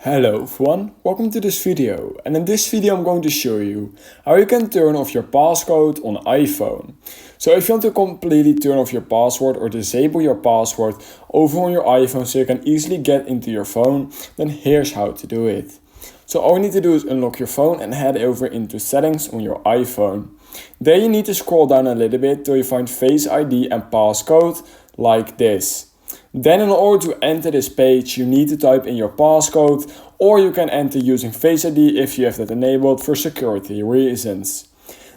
Hello everyone, welcome to this video, and in this video I'm going to show you how you can turn off your passcode on iPhone. So if you want to completely turn off your password or disable your password over on your iPhone so you can easily get into your phone, then here's how to do it. So all you need to do is unlock your phone and head over into settings on your iPhone. Then you need to scroll down a little bit till you find Face ID and passcode like this. Then in order to enter this page, you need to type in your passcode, or you can enter using Face ID if you have that enabled for security reasons.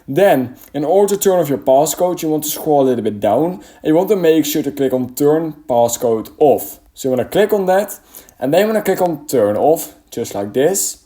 Then, in order to turn off your passcode, you want to scroll a little bit down and you want to make sure to click on Turn Passcode Off. So you want to click on that and then you want to click on Turn Off, just like this.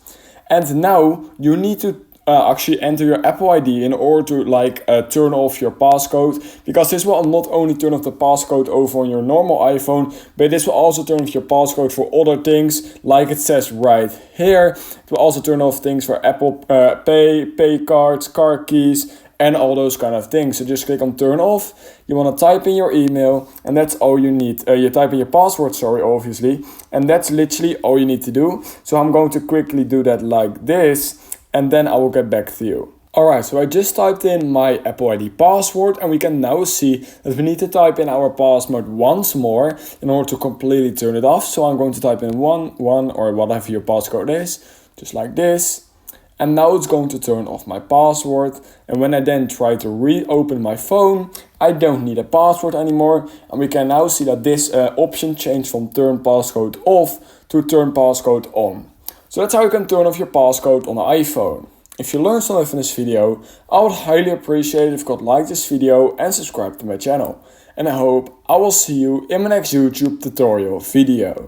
And now you need to actually enter your Apple ID in order to turn off your passcode, because this will not only turn off the passcode over on your normal iPhone, but this will also turn off your passcode for other things, like it says right here. It will also turn off things for Apple Pay cards, car keys, and all those kind of things. So just click on turn off. You want to type in your email, and that's all you need. You type in your password, obviously, and that's literally all you need to do. So I'm going to quickly do that like this, and then I will get back to you. Alright, so I just typed in my Apple ID password, and we can now see that we need to type in our password once more in order to completely turn it off. So I'm going to type in 1 or whatever your passcode is, just like this. And now it's going to turn off my password. And when I then try to reopen my phone, I don't need a password anymore. And we can now see that this option changed from turn passcode off to turn passcode on. So that's how you can turn off your passcode on the iPhone. If you learned something from this video, I would highly appreciate it if you could like this video and subscribe to my channel. And I hope I will see you in my next YouTube tutorial video.